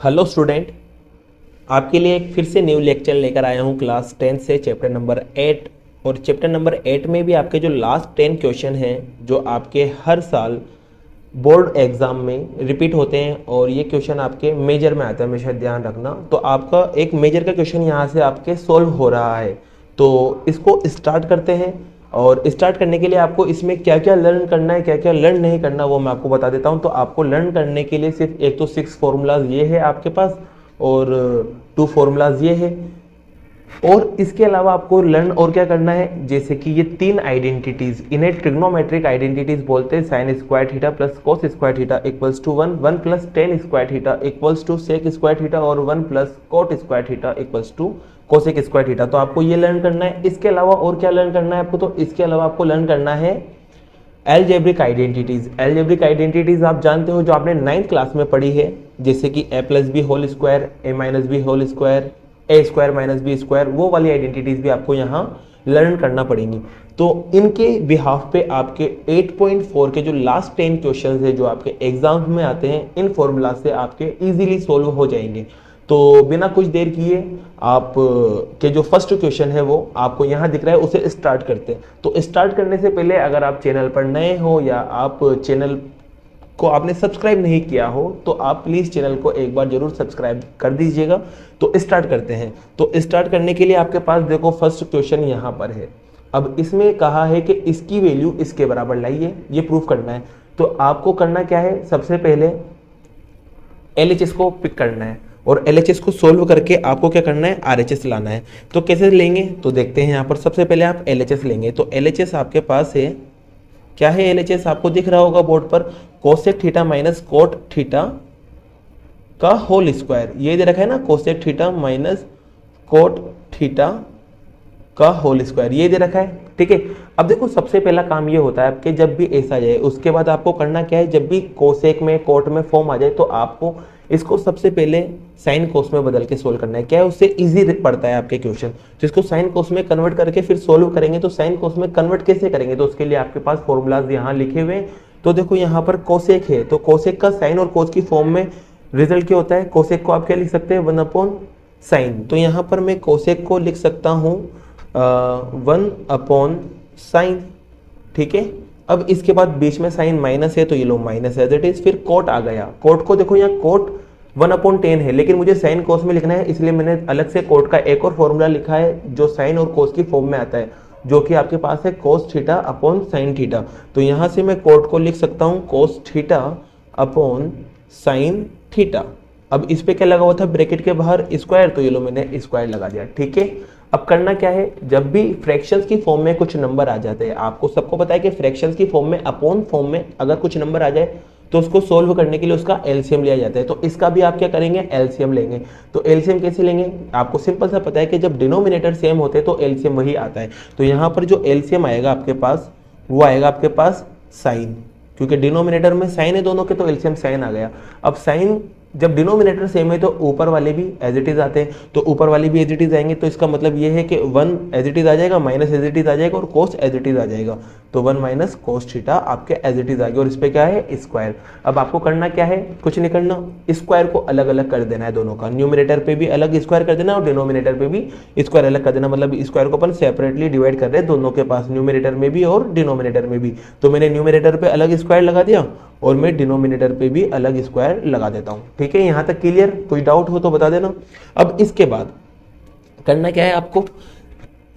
Hello student, आपके लिए एक फिर से न्यू लेक्चर लेकर आया हूँ क्लास 10 से चैप्टर नंबर 8। और चैप्टर नंबर 8 में भी आपके जो लास्ट 10 क्वेश्चन हैं जो आपके हर साल बोर्ड एग्ज़ाम में रिपीट होते हैं और ये क्वेश्चन आपके मेजर में आता है, हमेशा ध्यान रखना। तो आपका एक मेजर का क्वेश्चन यहाँ से आपके सोल्व हो रहा है, तो इसको स्टार्ट करते हैं। और स्टार्ट करने के लिए आपको इसमें क्या क्या लर्न करना है, क्या क्या लर्न नहीं करना, वो मैं आपको बता देता हूँ। तो आपको लर्न करने के लिए सिर्फ एक तो 6 फॉर्मूलाज ये है आपके पास और 2 फॉर्मूलाज ये है। और इसके अलावा आपको लर्न और क्या करना है, जैसे कि ये 3 आइडेंटिटीज, इन्हें ट्रिग्नोमेट्रिक आइडेंटिटीज बोलते हैं। Sine square theta plus cos square theta equals to 1, 1 plus tan square theta equals to sec square theta और 1 plus cot square theta equals to cosec square theta. तो आपको ये लर्न करना है। इसके अलावा और क्या लर्न करना है आपको, तो इसके अलावा आपको लर्न करना है एलजेब्रिक आइडेंटिटीज। एलजेब्रिक आइडेंटिटीज आप जानते हो जो आपने 9th क्लास में पढ़ी है, जैसे कि ए प्लस बी होल स्क्वायर, ए माइनस बी होल स्क्वायर, ए स्क्वायर माइनस बी स्क्वायर, वो वाली आइडेंटिटीज भी आपको यहाँ लर्न करना पड़ेंगी। तो इनके बिहाफ पे आपके 8.4 के जो लास्ट 10 क्वेश्चंस है जो आपके एग्जाम में आते हैं, इन फॉर्मूला से आपके इजीली सोल्व हो जाएंगे। तो बिना कुछ देर किए आप के जो फर्स्ट क्वेश्चन है वो आपको यहाँ दिख रहा है, उसे स्टार्ट करते हैं। तो स्टार्ट करने से पहले अगर आप चैनल पर नए हो या आप चैनल को आपने सब्सक्राइब नहीं किया हो तो आप प्लीज़ चैनल को एक बार जरूर सब्सक्राइब कर दीजिएगा। तो स्टार्ट करते हैं। तो स्टार्ट करने के लिए आपके पास देखो फर्स्ट क्वेश्चन यहाँ पर है। अब इसमें कहा है कि इसकी वैल्यू इसके बराबर लाइए, ये प्रूफ करना है। तो आपको करना क्या है, सबसे पहले LHS को पिक करना है और LHS को सोल्व करके आपको क्या करना है, RHS लाना है। तो कैसे लेंगे तो देखते हैं। यहाँ पर सबसे पहले आप LHS लेंगे। तो LHS आपके पास है, क्या है LHS आपको दिख रहा होगा बोर्ड पर, cosec theta minus cot theta का होल स्क्वायर। ये दे रखा है ना, cosec theta minus cot theta का होल स्क्वायर, ये दे रखा है। ठीक है, अब देखो सबसे पहला काम ये होता है कि जब भी ऐसा जाए उसके बाद आपको करना क्या है, जब भी कोसेक में कोट में फॉर्म आ जाए तो आपको इसको सबसे पहले साइन कोस में बदल के सोल्व करना है। क्या है, उससे इजी पड़ता है आपके क्वेश्चन। तो इसको साइन कोस में कन्वर्ट करके फिर सोल्व करेंगे। तो साइन कोस में कन्वर्ट कैसे करेंगे, तो उसके लिए आपके पास फॉर्मूलाज यहाँ लिखे हुए हैं। तो देखो यहाँ पर कोसेक है, तो कोसेक का साइन और कोस की फॉर्म में रिजल्ट क्या होता है, कोसेक को आप क्या लिख सकते हैं, 1 अपॉन साइन। तो यहाँ पर मैं कोसेक को लिख सकता हूँ 1 अपॉन साइन। ठीक है, अब इसके बाद बीच में साइन माइनस है तो ये लो माइनस एज इट इज। फिर कोट आ गया, कोट को देखो यहाँ कोट 1/10 है, लेकिन मुझे साइन कोस में लिखना है, इसलिए मैंने अलग से कोट का एक और फॉर्मूला लिखा है जो साइन और कोस की फॉर्म में आता है, जो कि आपके पास है cos theta upon sine theta. तो यहाँ से मैं कोट को लिख सकता हूँ cos theta upon sine theta. अब इस पे क्या लगा हुआ था ब्रैकेट के बाहर, स्क्वायर, तो ये लो मैंने स्क्वायर लगा दिया। ठीक है, अब करना क्या है, जब भी फ्रैक्शंस की फॉर्म में कुछ नंबर आ जाते हैं, आपको सबको पता है कि फ्रैक्शंस की फॉर्म में अपॉन फॉर्म में अगर कुछ नंबर आ जाए तो उसको सोल्व करने के लिए उसका एलसीएम लिया जाता है। तो इसका भी आप क्या करेंगे, एलसीएम लेंगे। तो एलसीएम कैसे लेंगे, आपको सिंपल सा पता है कि जब डिनोमिनेटर सेम होते हैं तो एलसीएम वही आता है। तो यहाँ पर जो एलसीएम आएगा आपके पास वो आएगा आपके पास साइन, क्योंकि डिनोमिनेटर में साइन है दोनों के, तो एलसीएम साइन आ गया। अब साइन जब डिनोमिनेटर सेम है तो ऊपर वाले भी एज इट इज आते हैं, तो ऊपर वाले भी एज इट इज आएंगे। तो इसका मतलब ये है कि 1 एज इट इज आ जाएगा, माइनस एज इट इज आ जाएगा और कोस एज इट इज आ जाएगा। तो 1 माइनस कोस थीटा आपके एज इट इज आ गया और इस पे क्या है, स्क्वायर। अब आपको करना क्या है, कुछ नहीं करना, स्क्वायर को अलग अलग कर देना है दोनों का। न्यूमिनेटर पे भी अलग स्क्वायर कर देना और डिनोमिनेटर पे भी स्क्वायर अलग कर देना। मतलब स्क्वायर को अपन सेपरेटली डिवाइड कर रहे हैं दोनों के पास, न्यूमिनेटर में भी और डिनोमिनेटर में भी। तो मैंने न्यूमिनेटर पे अलग स्क्वायर लगा दिया और मैं डिनोमिनेटर पे भी अलग स्क्वायर लगा देता हूँ। ठीक है, यहाँ तक क्लियर, कोई डाउट हो तो बता देना। अब इसके बाद करना क्या है आपको,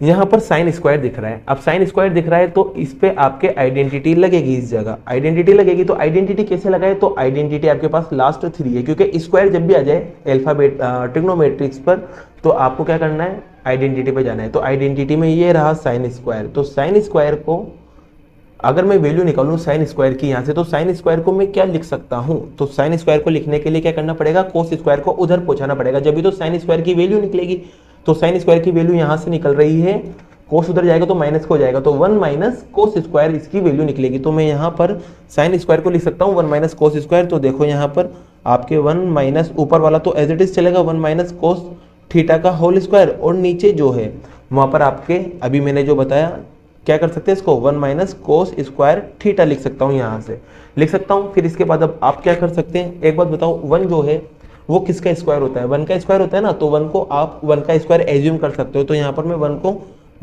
यहाँ पर साइन स्क्वायर दिख रहा है। अब साइन स्क्वायर दिख रहा है तो इस पे आपके आइडेंटिटी लगेगी, इस जगह आइडेंटिटी लगेगी। तो आइडेंटिटी कैसे लगाए, तो आइडेंटिटी आपके पास लास्ट 3 है, क्योंकि स्क्वायर जब भी आ जाए अल्फाबेट ट्रिग्नोमेट्रिक्स पर तो आपको क्या करना है, आइडेंटिटी पे जाना है। तो आइडेंटिटी में ये रहा साइन स्क्वायर। तो साइन स्क्वायर को अगर मैं वैल्यू निकालूं साइन स्क्वायर की यहाँ से, तो साइन स्क्वायर को मैं क्या लिख सकता हूँ, तो साइन स्क्वायर को लिखने के लिए क्या करना पड़ेगा, कोस स्क्वायर को उधर पहुंचाना पड़ेगा, जब भी तो साइन स्क्वायर की वैल्यू निकलेगी। तो साइन स्क्वायर की वैल्यू यहाँ से निकल रही है, कोस उधर जाएगा तो माइनस को जाएगा, तो 1 माइनस कोस स्क्वायर इसकी वैल्यू निकलेगी। तो मैं यहाँ पर साइन स्क्वायर को लिख सकता हूँ 1 माइनस कोस स्क्वायर। तो देखो यहाँ पर आपके 1 माइनस ऊपर वाला तो एज इट इज चलेगा 1 माइनस कोस थीटा का होल स्क्वायर, और नीचे जो है वहाँ पर आपके अभी मैंने जो बताया क्या कर सकते हैं, इसको 1 माइनस कोस स्क्वायर थीटा लिख सकता हूँ, यहाँ से लिख सकता हूँ। फिर इसके बाद अब आप क्या कर सकते हैं, एक बात बताओ, 1 जो है वो किसका स्क्वायर होता है, 1 का स्क्वायर होता है ना, तो 1 को आप 1 का स्क्वायर एज्यूम कर सकते हो। तो यहाँ पर मैं 1 को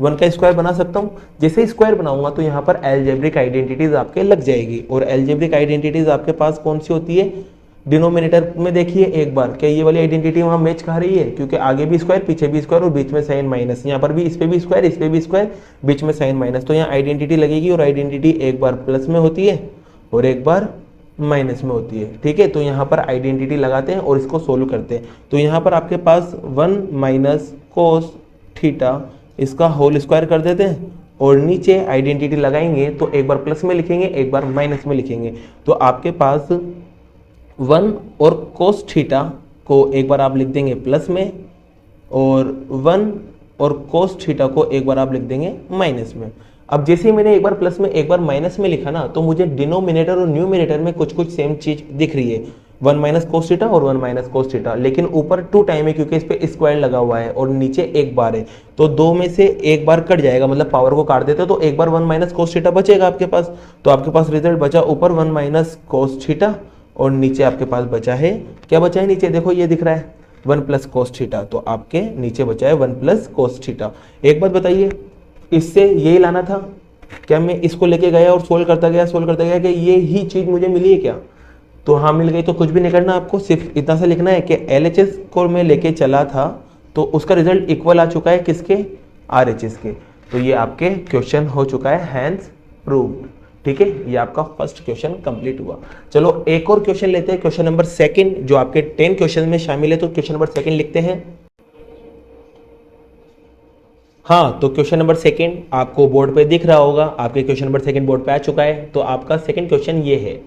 1 का स्क्वायर बना सकता हूँ। जैसे स्क्वायर बनाऊंगा तो यहाँ पर एल्जेब्रिक आइडेंटिटीज आपके लग जाएगी, और एल्जेब्रिक आइडेंटिटीज आपके पास कौन सी होती है, डिनोमिनेटर में देखिए एक बार, क्या ये वाली आइडेंटिटी वहाँ मैच खा रही है, क्योंकि आगे भी स्क्वायर पीछे भी स्क्वायर और बीच में साइन माइनस, यहाँ पर भी इस पे भी स्क्वायर इस पे भी स्क्वायर बीच में साइन माइनस, तो यहाँ आइडेंटिटी लगेगी, और आइडेंटिटी एक बार प्लस में होती है और एक बार माइनस में होती है, ठीक है। तो यहाँ पर आइडेंटिटी लगाते हैं और इसको सोल्व करते हैं। तो यहाँ पर आपके पास 1 माइनस कोस थीटा इसका होल स्क्वायर कर देते हैं, और नीचे आइडेंटिटी लगाएंगे तो एक बार प्लस में लिखेंगे एक बार माइनस में लिखेंगे। तो आपके पास 1 और कोस थीटा को एक बार आप लिख देंगे प्लस में, और 1 और कोस थीटा को एक बार आप लिख देंगे माइनस में। अब जैसे ही मैंने एक बार प्लस में एक बार माइनस में लिखा ना, तो मुझे डिनोमिनेटर और न्यूमिनेटर में कुछ कुछ सेम चीज दिख रही है, 1 माइनस कोस थीटा और 1 माइनस कोस थीटा, लेकिन ऊपर 2 टाइम है क्योंकि इस पे स्क्वायर लगा हुआ है, और नीचे एक बार है, तो 2 में से एक बार कट जाएगा, मतलब पावर को काट देते हो तो एक बार 1 माइनस कोस थीटा बचेगा आपके पास। तो आपके पास रिजल्ट बचा ऊपर 1 माइनस कोस थीटा, और नीचे आपके पास बचा है, क्या बचा है नीचे, देखो ये दिख रहा है 1 प्लस कोस थीटा, तो आपके नीचे बचा है 1 प्लस कोस थीटा। एक बात बताइए, इससे यही लाना था क्या, मैं इसको लेके गया और सोल्व करता गया कि ये ही चीज मुझे मिली है क्या, तो हाँ मिल गई। तो कुछ भी नहीं करना आपको, सिर्फ इतना सा लिखना है कि LHS को मैं लेके चला था तो उसका रिजल्ट इक्वल आ चुका है किसके, RHS के। तो ये आपके क्वेश्चन हो चुका है हैंस प्रूव्ड, ठीक है। ये आपका फर्स्ट क्वेश्चन कंप्लीट हुआ। चलो एक और क्वेश्चन लेते हैं, क्वेश्चन नंबर 2 जो आपके 10 क्वेश्चन में शामिल है। तो क्वेश्चन नंबर 2 लिखते हैं। हाँ, तो क्वेश्चन नंबर 2 आपको बोर्ड पे दिख रहा होगा, आपके क्वेश्चन नंबर 2 बोर्ड पे आ चुका है। तो आपका सेकंड क्वेश्चन ये है,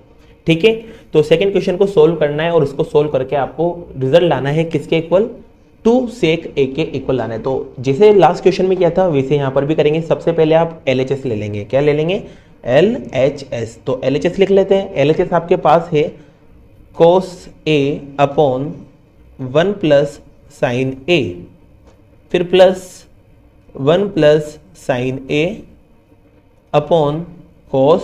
ठीक है। तो सेकंड क्वेश्चन को सोल्व करना है, और उसको सोल्व करके आपको रिजल्ट लाना है किसके इक्वल, 2 sec a के इक्वल लाना है। तो जैसे लास्ट क्वेश्चन में किया था वैसे यहाँ पर भी करेंगे। सबसे पहले आप LHS ले लेंगे, क्या ले लेंगे, LHS। तो LHS लिख लेते हैं। LHS आपके पास है cos a upon 1 plus sign a, फिर plus 1 plus sign a upon cos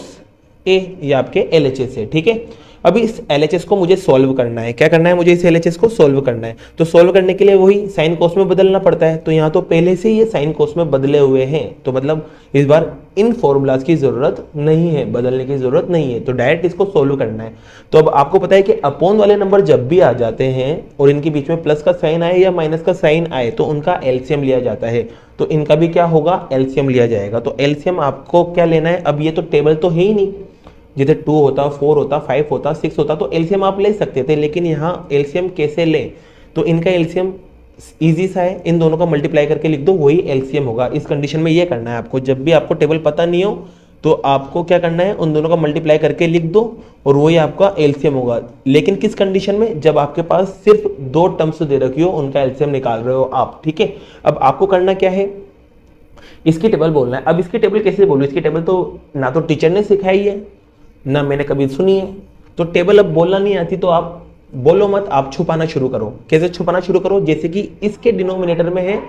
a, ये आपके LHS है, ठीक है। अभी इस LHS को मुझे सॉल्व करना है, क्या करना है मुझे, इस LHS को सॉल्व करना है। तो सॉल्व करने के लिए वही साइन कोस में बदलना पड़ता है। तो यहाँ तो पहले से ये साइन कोस में बदले हुए हैं, तो मतलब इस बार इन फॉर्मूलाज की जरूरत नहीं है, बदलने की जरूरत नहीं है, तो डायरेक्ट इसको सोल्व करना है। तो अब आपको पता है कि अपॉन वाले नंबर जब भी आ जाते हैं और इनके बीच में प्लस का साइन आए या माइनस का साइन आए तो उनका एलसीएम लिया जाता है। तो इनका भी क्या होगा, एलसीएम लिया जाएगा। तो एलसीएम आपको क्या लेना है, अब ये तो टेबल तो है ही नहीं, जिधर 2 होता, 4 होता, 5 होता, 6 होता तो एलसीएम आप ले सकते थे, लेकिन यहाँ एलसीएम कैसे लें, तो इनका एलसीएम इजी सा है, इन दोनों का मल्टीप्लाई करके लिख दो, वही एलसीएम होगा। इस कंडीशन में ये करना है आपको, जब भी आपको टेबल पता नहीं हो तो आपको क्या करना है, उन दोनों का मल्टीप्लाई करके लिख दो और वही आपका एलसीएम होगा। लेकिन किस कंडीशन में, जब आपके पास सिर्फ 2 टर्म्स दे रखी हो, उनका एलसीएम निकाल रहे हो आप, ठीक है। अब आपको करना क्या है, इसकी टेबल बोलना है। अब इसकी टेबल कैसे बोलूं, इसकी टेबल तो ना तो टीचर ने सिखाई है ना मैंने कभी सुनी है, तो टेबल अब बोलना नहीं आती तो आप बोलो मत, आप छुपाना शुरू करो। कैसे छुपाना शुरू करो, जैसे कि इसके डिनोमिनेटर में है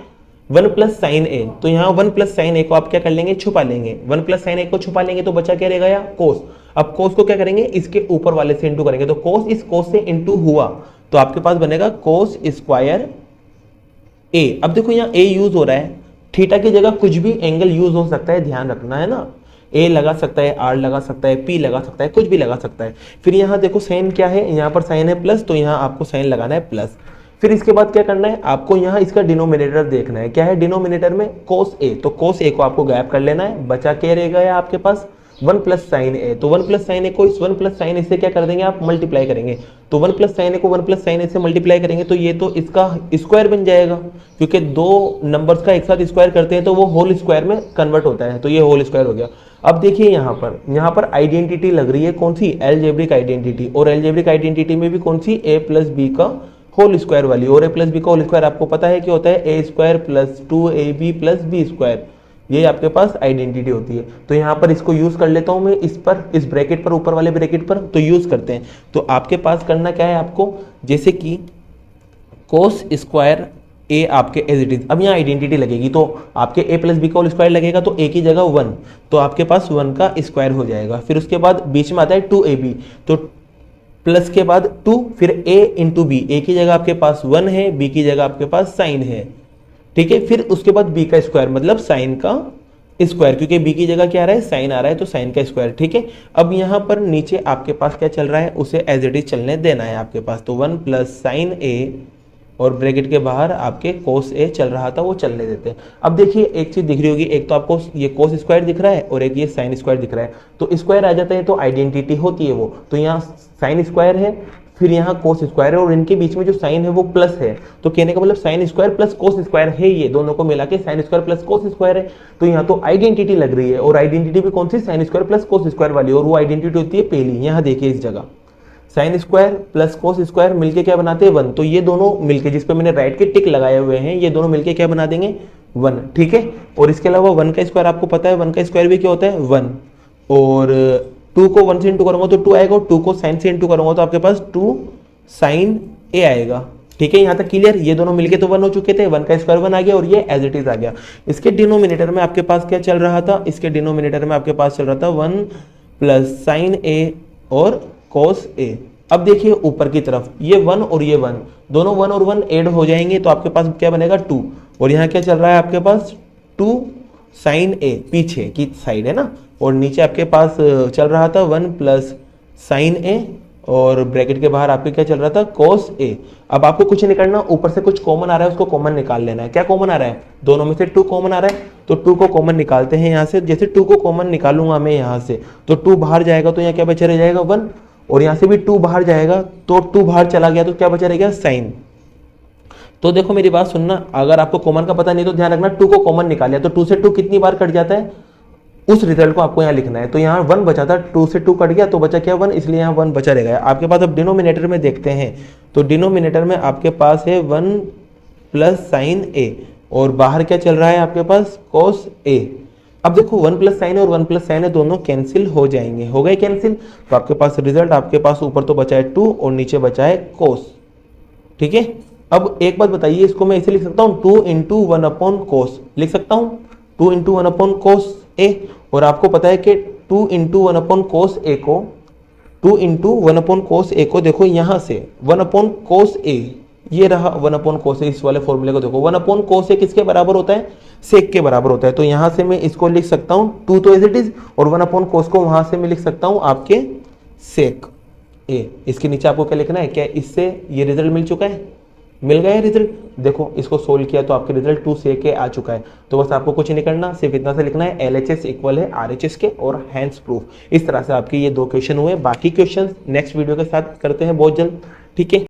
1 प्लस साइन ए, तो यहाँ 1 प्लस साइन ए को आप क्या कर लेंगे, छुपा लेंगे। 1 प्लस साइन ए को छुपा लेंगे तो बचा क्या रहेगा, कोस। अब कोस को क्या करेंगे, इसके ऊपर वाले से इंटू करेंगे, तो कोस इस कोस से इंटू हुआ तो आपके पास बनेगा कोस स्क्वायर ए। अब देखो यहाँ ए यूज हो रहा है, थीटा की जगह कुछ भी एंगल यूज हो सकता है, ध्यान रखना है ना। ए लगा सकता है, आर लगा सकता है, पी लगा सकता है, कुछ भी लगा सकता है। फिर यहाँ देखो साइन क्या है, यहाँ पर साइन है प्लस, तो यहाँ आपको साइन लगाना है प्लस। फिर इसके बाद क्या करना है, आपको यहाँ इसका डिनोमिनेटर देखना है, क्या है डिनोमिनेटर में, कोस ए। तो कोस ए को आपको गायब कर लेना है, बचा क्या रहेगा आपके पास 1 प्लस साइन ए। तो 1 प्लस साइन ए को इस 1 प्लस साइन ए से क्या कर देंगे आप, मल्टीप्लाई करेंगे। तो 1 प्लस साइन ए को 1 प्लस साइन ए से मल्टीप्लाई करेंगे तो ये तो इसका स्क्वायर बन जाएगा, क्योंकि 2 नंबर्स का एक साथ स्क्वायर करते हैं तो वो होल स्क्वायर में कन्वर्ट होता है, तो ये होल स्क्वायर हो गया। अब देखिए यहाँ पर आइडेंटिटी लग रही है कौन सी, एलजेब्रिक आइडेंटिटी, और एलजेब्रिक आइडेंटिटी में भी कौन सी, a प्लस बी का होल स्क्वायर वाली। और a प्लस बी का होल स्क्वायर आपको पता है क्या होता है, a square plus 2ab plus B square, ये आपके पास आइडेंटिटी होती है। तो यहाँ पर इसको यूज कर लेता हूं मैं, इस पर, इस ब्रैकेट पर, ऊपर वाले ब्रैकेट पर, तो यूज करते हैं। तो आपके पास करना क्या है आपको, जैसे कि कोस स्क्वायर ए आपके एज इट इज, अब यहाँ आइडेंटिटी लगेगी तो आपके a प्लस बी का होल स्क्वायर लगेगा, तो a की जगह 1, तो आपके पास 1 का स्क्वायर हो जाएगा। फिर उसके बाद बीच में आता है 2ab, तो प्लस के बाद 2, फिर a इंटू बी, ए की जगह आपके पास 1 है, b की जगह आपके पास साइन है, ठीक है। फिर उसके बाद b का स्क्वायर मतलब साइन का स्क्वायर, क्योंकि b की जगह क्या आ रहा है, साइन आ रहा है, तो साइन का स्क्वायर, ठीक है। अब यहाँ पर नीचे आपके पास क्या चल रहा है, उसे एज इट इज चलने देना है आपके पास। तो 1 प्लस साइन ए और ब्रैकेट के बाहर आपके कोस ए चल रहा था, वो चलने देते हैं। अब देखिए एक चीज दिख रही होगी, एक तो आपको ये कोस स्क्वायर दिख रहा है और एक ये साइन स्क्वायर दिख रहा है, तो स्क्वायर आ जाता है तो आइडेंटिटी होती है वो। तो यहाँ साइन स्क्वायर है, फिर यहाँ कोस स्क्वायर है, और इनके बीच में जो साइन है वो प्लस है, तो कहने का मतलब sign square plus cos square है, ये दोनों को मिला के sign square plus cos square है। तो यहाँ तो आइडेंटिटी लग रही है, और आइडेंटिटी भी कौन सी, sine square plus cos square वाली, और वो आइडेंटिटी होती है पहली। यहाँ देखिए इस जगह sign square plus cos square मिलके क्या बनाते हैं, 1। तो ये दोनों मिलके, जिस पे मैंने राइट के टिक लगाए हुए हैं, ये दोनों मिलके क्या बना देंगे, 1, ठीक है। और इसके अलावा 1 का स्क्वायर आपको पता है, 1 का स्क्वायर भी क्या होता है, 1। और 2 को 1 से इंटू करूंगा तो 2 आएगा, और 2 को साइन से इंटू करूंगा तो आपके पास 2 साइन ए आएगा, ठीक है। यहाँ तक क्लियर, ये दोनों मिलके तो 1 हो चुके थे, 1 का स्क्वायर 1 आ गया, और ये एज इट इज आ गया। इसके डिनोमिनेटर में आपके पास क्या चल रहा था, इसके डिनोमिनेटर में आपके पास चल रहा था 1 प्लस साइन ए और कोस ए। अब देखिए ऊपर की तरफ ये 1 और ये 1, दोनों 1 और 1 ऐड हो जाएंगे, तो आपके पास क्या बनेगा, 2। और यहाँ क्या चल रहा है आपके पास, 2 साइन ए, पीछे की साइड है ना, और नीचे आपके पास चल रहा था 1 प्लस साइन ए, और ब्रैकेट के बाहर आपके क्या चल रहा था, कोस ए। अब आपको कुछ नहीं करना, ऊपर से कुछ कॉमन आ रहा है उसको कॉमन निकाल लेना है। क्या कॉमन आ रहा है, दोनों में से 2 कॉमन आ रहा है, तो 2 को कॉमन निकालते हैं यहाँ से। जैसे 2 को कॉमन निकालूंगा मैं यहाँ से, तो 2 बाहर जाएगा, तो यहाँ क्या बचा रह जाएगा, 1। और यहाँ से भी 2 बाहर जाएगा, तो 2 बाहर चला गया, तो क्या बचा रह गया, साइन। तो देखो मेरी बात सुनना, अगर आपको कॉमन का पता नहीं तो ध्यान रखना, 2 को कॉमन निकाल लिया, तो 2 से 2 कितनी बार कट जाता है, उस रिजल्ट को आपको यहाँ लिखना है। तो यहाँ 1 बचा था, 2 से 2 कट गया, तो बचा क्या, 1, इसलिए यहाँ 1 बचा रह गया आपके पास। अब डिनोमिनेटर में देखते हैं, तो डिनोमिनेटर में आपके पास है 1 प्लस साइन ए, और बाहर क्या चल रहा है आपके पास, कोस ए। अब देखो 1 प्लस साइन और 1 प्लस साइन है, दोनों कैंसिल हो जाएंगे, हो गए कैंसिल। तो आपके पास रिजल्ट, आपके पास ऊपर तो बचा है 2 और नीचे बचा है कोस, ठीक है। अब एक बात बताइए, इसको मैं ऐसे लिख सकता हूँ, 2 इंटू 1 अपॉन कोस लिख सकता हूँ, 2 इंटू 1 अपॉन कोस ए। और आपको पता है कि 2 इंटू 1 अपॉन कोस ए को, 2 इंटू 1 अपॉन कोस ए को देखो यहाँ से 1 अपॉन कोस ए, ये रहा 1 अपॉन कोस ए, इस वाले फॉर्मूले को देखो, 1 अपॉन कोस ए किसके बराबर होता है, सेक के बराबर होता है। तो यहाँ से मैं इसको लिख सकता हूँ 2 तो एज इट इज, और 1 अपॉन कोस को वहां से मैं लिख सकता हूँ आपके सेक ए। इसके नीचे आपको क्या लिखना है, क्या इससे ये रिजल्ट मिल चुका है, मिल गया है रिजल्ट। देखो इसको सोल्व किया तो आपके रिजल्ट 2 सेक के आ चुका है। तो बस आपको कुछ नहीं करना, सिर्फ इतना से लिखना है LHS इक्वल है RHS के, और हैंड्स प्रूफ। इस तरह से आपके ये 2 क्वेश्चन हुए, बाकी क्वेश्चन नेक्स्ट वीडियो के साथ करते हैं बहुत जल्द, ठीक है।